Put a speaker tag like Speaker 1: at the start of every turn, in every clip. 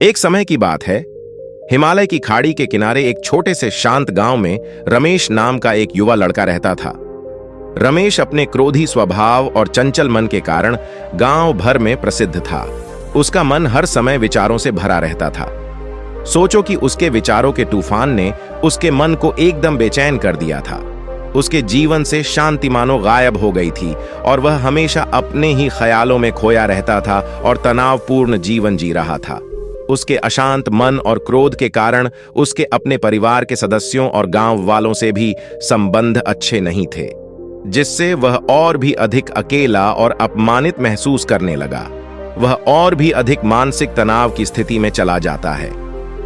Speaker 1: एक समय की बात है। हिमालय की खाड़ी के किनारे एक छोटे से शांत गांव में रमेश नाम का एक युवा लड़का रहता था। रमेश अपने क्रोधी स्वभाव और चंचल मन के कारण गांव भर में प्रसिद्ध था। उसका मन हर समय विचारों से भरा रहता था। सोचो कि उसके विचारों के तूफान ने उसके मन को एकदम बेचैन कर दिया था। उसके जीवन से शांति मानो गायब हो गई थी और वह हमेशा अपने ही ख्यालों में खोया रहता था और तनावपूर्ण जीवन जी रहा था। उसके अशांत मन और क्रोध के कारण उसके अपने परिवार के सदस्यों और गांव वालों से भी संबंध अच्छे नहीं थे, जिससे वह और भी अधिक अकेला और अपमानित महसूस करने लगा। वह और भी अधिक मानसिक तनाव की स्थिति में चला जाता है।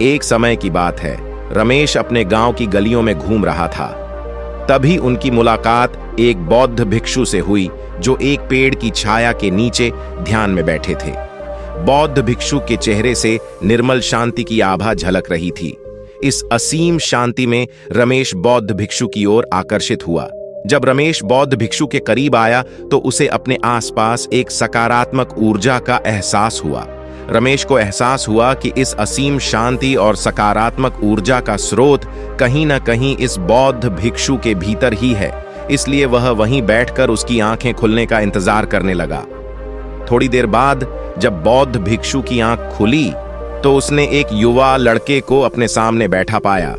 Speaker 1: एक समय की बात है, रमेश अपने गांव की गलियों में घूम रहा था। तभी उनकी मुलाकात एक बौद्ध भिक्षु से हुई जो एक पेड़ की छाया के नीचे ध्यान में बैठे थे। बौद्ध भिक्षु के चेहरे से निर्मल शांति की आभा झलक रही थी। इस असीम शांति में रमेश बौद्ध भिक्षु की ओर आकर्षित हुआ। जब रमेश बौद्ध भिक्षु के करीब आया तो उसे अपने आसपास एक सकारात्मक ऊर्जा का एहसास हुआ। रमेश को एहसास हुआ कि इस असीम शांति और सकारात्मक ऊर्जा का स्रोत कहीं न कहीं इस बौद्ध भिक्षु के भीतर ही है। इसलिए वह वहीं बैठकर उसकी आंखें खुलने का इंतजार करने लगा। थोड़ी देर बाद जब बौद्ध भिक्षु की आंख खुली तो उसने एक युवा लड़के को अपने सामने बैठा पाया,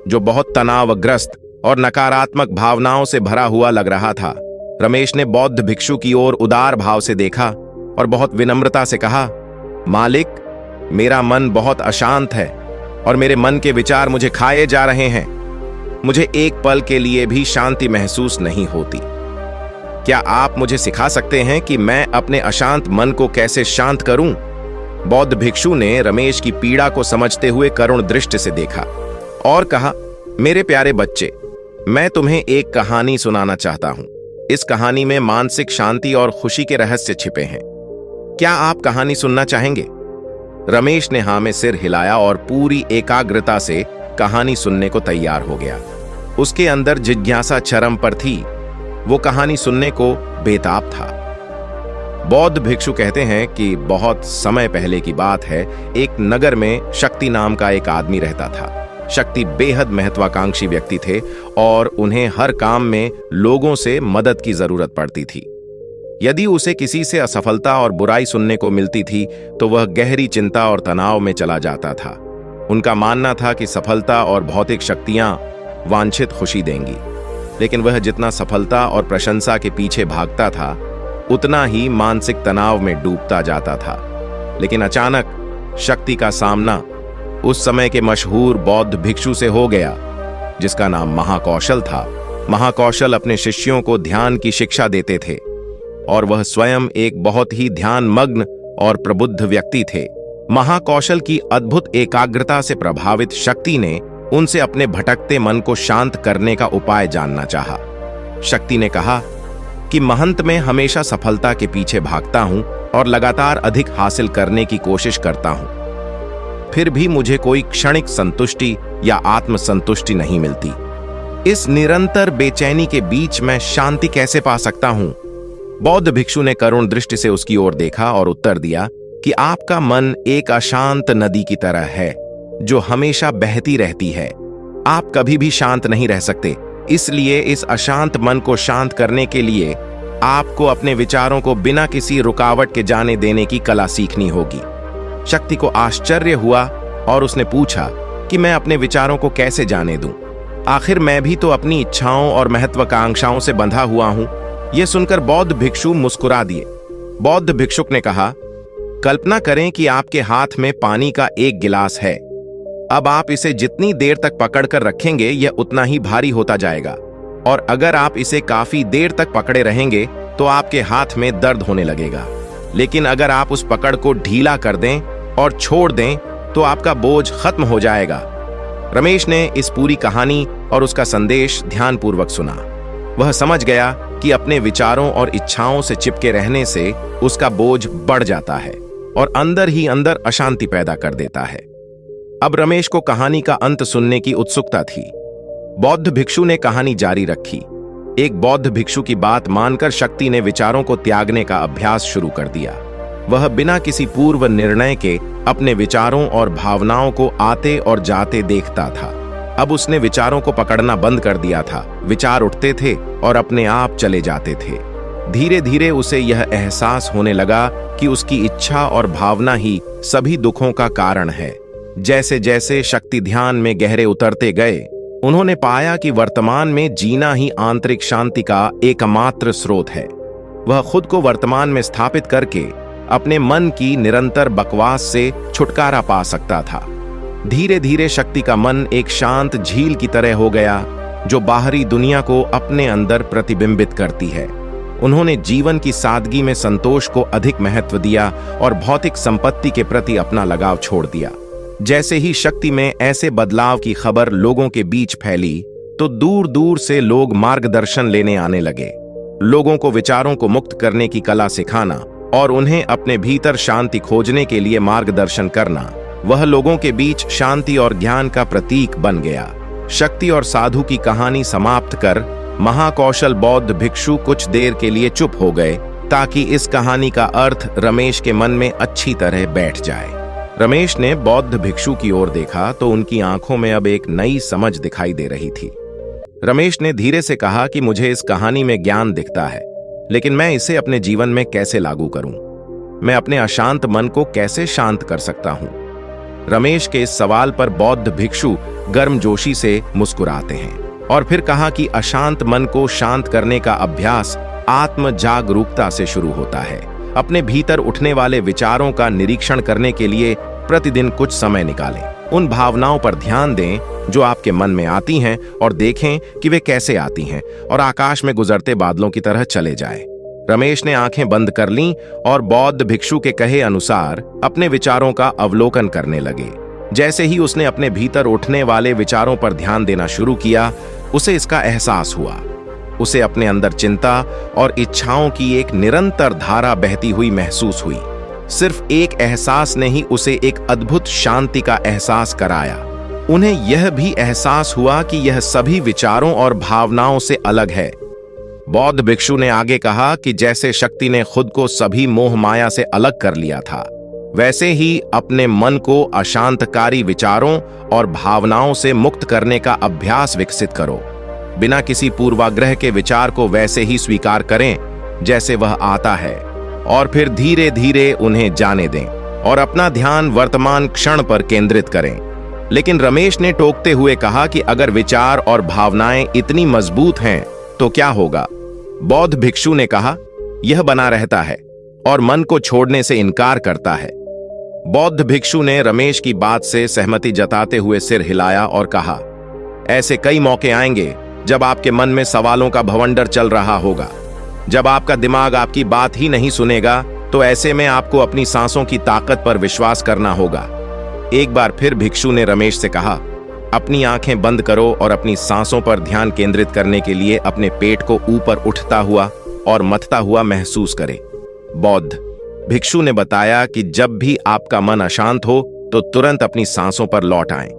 Speaker 1: जो बहुत तनावग्रस्त और नकारात्मक भावनाओं से भरा हुआ लग रहा था। रमेश ने बौद्ध भिक्षु की ओर उदार भाव से देखा और बहुत विनम्रता से कहा, मालिक, मेरा मन बहुत अशांत है और मेरे मन के विचार मुझे खाए जा रहे हैं। मुझे एक पल के लिए भी शांति महसूस नहीं होती। क्या आप मुझे सिखा सकते हैं कि मैं अपने अशांत मन को कैसे शांत करूं? बौद्ध भिक्षु ने रमेश की पीड़ा को समझते हुए करुण दृष्टि से देखा और कहा, मेरे प्यारे बच्चे, मैं तुम्हें एक कहानी सुनाना चाहता हूं। इस कहानी में मानसिक शांति और खुशी के रहस्य छिपे हैं। क्या आप कहानी सुनना चाहेंगे? रमेश ने हाँ में सिर हिलाया और पूरी एकाग्रता से कहानी सुनने को तैयार हो गया। उसके अंदर जिज्ञासा चरम पर थी। वो कहानी सुनने को बेताब था। बौद्ध भिक्षु कहते हैं कि बहुत समय पहले की बात है। एक नगर में शक्ति नाम का एक आदमी रहता था। शक्ति बेहद महत्वाकांक्षी व्यक्ति थे और उन्हें हर काम में लोगों से मदद की जरूरत पड़ती थी। यदि उसे किसी से असफलता और बुराई सुनने को मिलती थी तो वह गहरी चिंता और तनाव में चला जाता था। उनका मानना था कि सफलता और भौतिक शक्तियां वांछित खुशी देंगी, लेकिन वह जितना सफलता और प्रशंसा के पीछे भागता था उतना ही मानसिक तनाव में डूबता जाता था। लेकिन अचानक शक्ति का सामना उस समय के मशहूर बौद्ध भिक्षु से हो गया, जिसका नाम महाकौशल था। महाकौशल अपने शिष्यों को ध्यान की शिक्षा देते थे और वह स्वयं एक बहुत ही ध्यानमग्न और प्रबुद्ध व्यक्ति थे। महाकौशल की अद्भुत एकाग्रता से प्रभावित शक्ति ने उनसे अपने भटकते मन को शांत करने का उपाय जानना चाहा। शक्ति ने कहा कि महंत मैं हमेशा सफलता के पीछे भागता हूं और लगातार अधिक हासिल करने की कोशिश करता हूं, फिर भी मुझे कोई क्षणिक संतुष्टि या आत्मसंतुष्टि नहीं मिलती। इस निरंतर बेचैनी के बीच मैं शांति कैसे पा सकता हूं? बौद्ध भिक्षु ने करुण दृष्टि से उसकी ओर देखा और उत्तर दिया कि आपका मन एक अशांत नदी की तरह है जो हमेशा बहती रहती है। आप कभी भी शांत नहीं रह सकते। इसलिए इस अशांत मन को शांत करने के लिए आपको अपने विचारों को बिना किसी रुकावट के जाने देने की कला सीखनी होगी। शक्ति को आश्चर्य हुआ और उसने पूछा कि मैं अपने विचारों को कैसे जाने दूं? आखिर मैं भी तो अपनी इच्छाओं और महत्वाकांक्षाओं से बंधा हुआ हूं। यह सुनकर बौद्ध भिक्षु मुस्कुरा दिए। बौद्ध भिक्षुक ने कहा, कल्पना करें कि आपके हाथ में पानी का एक गिलास है। अब आप इसे जितनी देर तक पकड़कर रखेंगे यह उतना ही भारी होता जाएगा, और अगर आप इसे काफी देर तक पकड़े रहेंगे तो आपके हाथ में दर्द होने लगेगा। लेकिन अगर आप उस पकड़ को ढीला कर दें और छोड़ दें तो आपका बोझ खत्म हो जाएगा। रमेश ने इस पूरी कहानी और उसका संदेश ध्यानपूर्वक सुना। वह समझ गया कि अपने विचारों और इच्छाओं से चिपके रहने से उसका बोझ बढ़ जाता है और अंदर ही अंदर अशांति पैदा कर देता है। अब रमेश को कहानी का अंत सुनने की उत्सुकता थी। बौद्ध भिक्षु ने कहानी जारी रखी। एक बौद्ध भिक्षु की बात मानकर शक्ति ने विचारों को त्यागने का अभ्यास शुरू कर दिया। वह बिना किसी पूर्व निर्णय के अपने विचारों और भावनाओं को आते और जाते देखता था। अब उसने विचारों को पकड़ना बंद कर दिया था। विचार उठते थे और अपने आप चले जाते थे। धीरे धीरे उसे यह एहसास होने लगा कि उसकी इच्छा और भावना ही सभी दुखों का कारण है। जैसे जैसे शक्ति ध्यान में गहरे उतरते गए, उन्होंने पाया कि वर्तमान में जीना ही आंतरिक शांति का एकमात्र स्रोत है। वह खुद को वर्तमान में स्थापित करके अपने मन की निरंतर बकवास से छुटकारा पा सकता था। धीरे धीरे शक्ति का मन एक शांत झील की तरह हो गया, जो बाहरी दुनिया को अपने अंदर प्रतिबिंबित करती है। उन्होंने जीवन की सादगी में संतोष को अधिक महत्व दिया और भौतिक संपत्ति के प्रति अपना लगाव छोड़ दिया। जैसे ही शक्ति में ऐसे बदलाव की खबर लोगों के बीच फैली, तो दूर दूर से लोग मार्गदर्शन लेने आने लगे। लोगों को विचारों को मुक्त करने की कला सिखाना और उन्हें अपने भीतर शांति खोजने के लिए मार्गदर्शन करना, वह लोगों के बीच शांति और ज्ञान का प्रतीक बन गया। शक्ति और साधु की कहानी समाप्त कर महाकौशल बौद्ध भिक्षु कुछ देर के लिए चुप हो गए, ताकि इस कहानी का अर्थ रमेश के मन में अच्छी तरह बैठ जाए। रमेश ने बौद्ध भिक्षु की ओर देखा तो उनकी आंखों में अब एक नई समझ दिखाई दे रही थी। रमेश ने धीरे से कहा कि मुझे इस कहानी में ज्ञान दिखता है, लेकिन मैं इसे अपने जीवन में कैसे लागू करूं? मैं अपने अशांत मन को कैसे शांत कर सकता हूं? रमेश के इस सवाल पर बौद्ध भिक्षु गर्मजोशी से मुस्कुराते हैं और फिर कहा कि अशांत मन को शांत करने का अभ्यास आत्म जागरूकता से शुरू होता है। अपने भीतर उठने वाले विचारों का निरीक्षण करने के लिए प्रतिदिन कुछ समय निकालें। उन भावनाओं पर ध्यान दें जो आपके मन में आती हैं और देखें कि वे कैसे आती हैं और आकाश में गुजरते बादलों की तरह चले जाएं। रमेश ने आंखें बंद कर लीं और बौद्ध भिक्षु के कहे अनुसार अपने विचारों का अवलोकन करने लगे। जैसे ही उसने अपने भीतर उठने वाले विचारों पर ध्यान देना शुरू किया, उसे इसका एहसास हुआ। उसे अपने अंदर चिंता और इच्छाओं की एक निरंतर धारा बहती हुई महसूस हुई। सिर्फ एक एहसास ने ही उसे एक अद्भुत शांति का एहसास कराया। उन्हें यह भी एहसास हुआ कि यह सभी विचारों और भावनाओं से अलग है। बौद्ध भिक्षु ने आगे कहा कि जैसे शक्ति ने खुद को सभी मोह माया से अलग कर लिया था, वैसे ही अपने मन को अशांतकारी विचारों और भावनाओं से मुक्त करने का अभ्यास विकसित करो। बिना किसी पूर्वाग्रह के विचार को वैसे ही स्वीकार करें जैसे वह आता है और फिर धीरे धीरे उन्हें जाने दें और अपना ध्यान वर्तमान क्षण पर केंद्रित करें। लेकिन रमेश ने टोकते हुए कहा कि अगर विचार और भावनाएं इतनी मजबूत हैं तो क्या होगा? बौद्ध भिक्षु ने कहा, यह बना रहता है और मन को छोड़ने से इनकार करता है। बौद्ध भिक्षु ने रमेश की बात से सहमति जताते हुए सिर हिलाया और कहा, ऐसे कई मौके आएंगे जब आपके मन में सवालों का भवंडर चल रहा होगा। जब आपका दिमाग आपकी बात ही नहीं सुनेगा, तो ऐसे में आपको अपनी सांसों की ताकत पर विश्वास करना होगा। एक बार फिर भिक्षु ने रमेश से कहा, अपनी आंखें बंद करो और अपनी सांसों पर ध्यान केंद्रित करने के लिए अपने पेट को ऊपर उठता हुआ और मथता हुआ महसूस करें। बौद्ध भिक्षु ने बताया कि जब भी आपका मन अशांत हो तो तुरंत अपनी सांसों पर लौट आएं।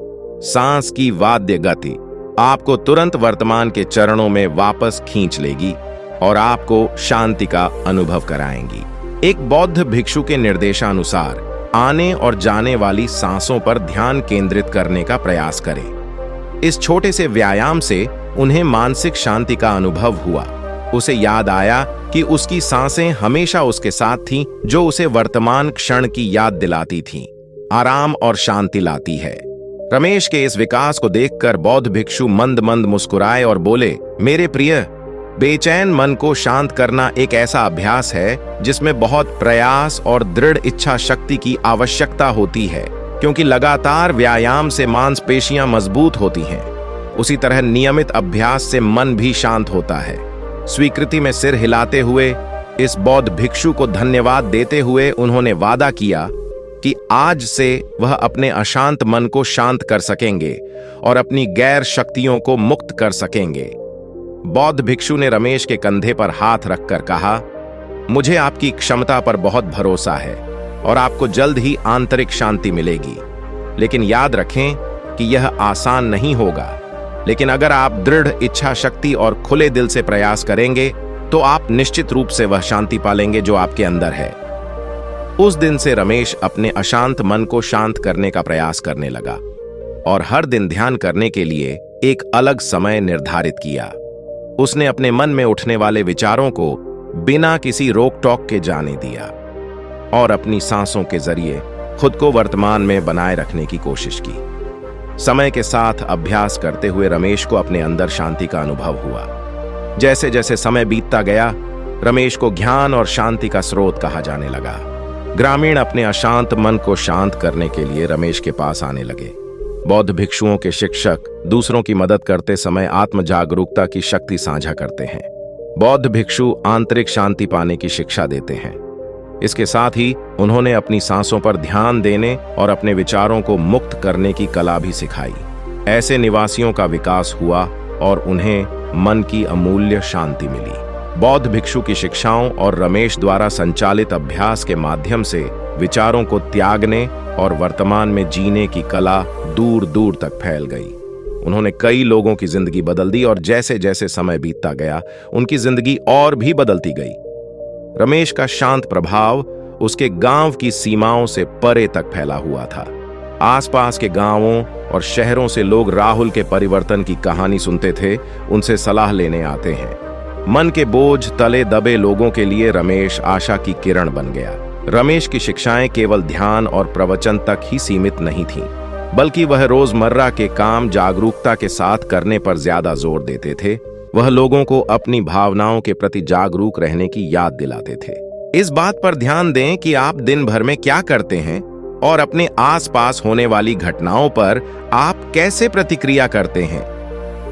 Speaker 1: सांस की वाद्य गति आपको तुरंत वर्तमान के चरणों में वापस खींच लेगी और आपको शांति का अनुभव कराएंगी। एक बौद्ध भिक्षु के निर्देशानुसार आने और जाने वाली सांसों पर ध्यान केंद्रित करने का प्रयास करें। इस छोटे से व्यायाम से उन्हें मानसिक शांति का अनुभव हुआ। उसे याद आया कि उसकी सांसें हमेशा उसके साथ थीं, जो उसे वर्तमान क्षण की याद दिलाती थीं, आराम और शांति लाती है। रमेश के इस विकास को देखकर बौद्ध भिक्षु मंद मंद मुस्कुराए और बोले, मेरे प्रिय, बेचैन मन को शांत करना एक ऐसा अभ्यास है जिसमें बहुत प्रयास और दृढ़ इच्छा शक्ति की आवश्यकता होती है, क्योंकि लगातार व्यायाम से मांसपेशियां मजबूत होती हैं। उसी तरह नियमित अभ्यास से मन भी शांत होता है। स्वीकृति में सिर हिलाते हुए इस बौद्ध भिक्षु को धन्यवाद देते हुए उन्होंने वादा किया कि आज से वह अपने अशांत मन को शांत कर सकेंगे और अपनी गैर शक्तियों को मुक्त कर सकेंगे। बौद्ध भिक्षु ने रमेश के कंधे पर हाथ रखकर कहा, मुझे आपकी क्षमता पर बहुत भरोसा है और आपको जल्द ही आंतरिक शांति मिलेगी। लेकिन याद रखें कि यह आसान नहीं होगा, लेकिन अगर आप दृढ़ इच्छा शक्ति और खुले दिल से प्रयास करेंगे तो आप निश्चित रूप से वह शांति पालेंगे जो आपके अंदर है। उस दिन से रमेश अपने अशांत मन को शांत करने का प्रयास करने लगा और हर दिन ध्यान करने के लिए एक अलग समय निर्धारित किया। उसने अपने मन में उठने वाले विचारों को बिना किसी रोक टोक के जाने दिया और अपनी सांसों के जरिए खुद को वर्तमान में बनाए रखने की कोशिश की। समय के साथ अभ्यास करते हुए रमेश को अपने अंदर शांति का अनुभव हुआ। जैसे जैसे समय बीतता गया, रमेश को ज्ञान और शांति का स्रोत कहा जाने लगा। ग्रामीण अपने अशांत मन को शांत करने के लिए रमेश के पास आने लगे। बौद्ध भिक्षुओं के शिक्षक दूसरों की मदद करते समय आत्म जागरूकता की शक्ति साझा करते हैं। बौद्ध भिक्षु आंतरिक शांति पाने की शिक्षा देते हैं। इसके साथ ही उन्होंने अपनी सांसों पर ध्यान देने और अपने विचारों को मुक्त करने की कला भी सिखाई। ऐसे निवासियों का विकास हुआ और उन्हें मन की अमूल्य शांति मिली। बौद्ध भिक्षु की शिक्षाओं और रमेश द्वारा संचालित अभ्यास के माध्यम से विचारों को त्यागने और वर्तमान में जीने की कला दूर दूर तक फैल गई। उन्होंने कई लोगों की जिंदगी बदल दी और जैसे जैसे समय बीतता गया, उनकी जिंदगी और भी बदलती गई। रमेश का शांत प्रभाव उसके गांव की सीमाओं से परे तक फैला हुआ था। आसपास के गांवों और शहरों से लोग राहुल के परिवर्तन की कहानी सुनते थे, उनसे सलाह लेने आते हैं। मन के बोझ तले दबे लोगों के लिए रमेश आशा की किरण बन गया। रमेश की शिक्षाएं केवल ध्यान और प्रवचन तक ही सीमित नहीं थीं, बल्कि वह रोजमर्रा के काम जागरूकता के साथ करने पर ज्यादा जोर देते थे। वह लोगों को अपनी भावनाओं के प्रति जागरूक रहने की याद दिलाते थे। इस बात पर ध्यान दें कि आप दिन भर में क्या करते हैं और अपने आसपास होने वाली घटनाओं पर आप कैसे प्रतिक्रिया करते हैं।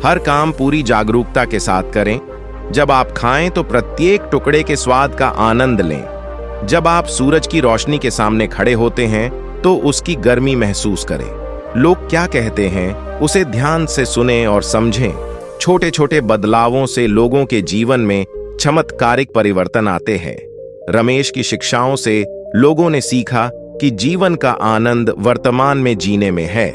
Speaker 1: हर काम पूरी जागरूकता के साथ करें। जब आप खाएं तो प्रत्येक टुकड़े के स्वाद का आनंद लें। जब आप सूरज की रोशनी के सामने खड़े होते हैं तो उसकी गर्मी महसूस करें। लोग क्या कहते हैं उसे ध्यान से सुनें और समझें। छोटे छोटे बदलावों से लोगों के जीवन में चमत्कारिक परिवर्तन आते हैं। रमेश की शिक्षाओं से लोगों ने सीखा कि जीवन का आनंद वर्तमान में जीने में है।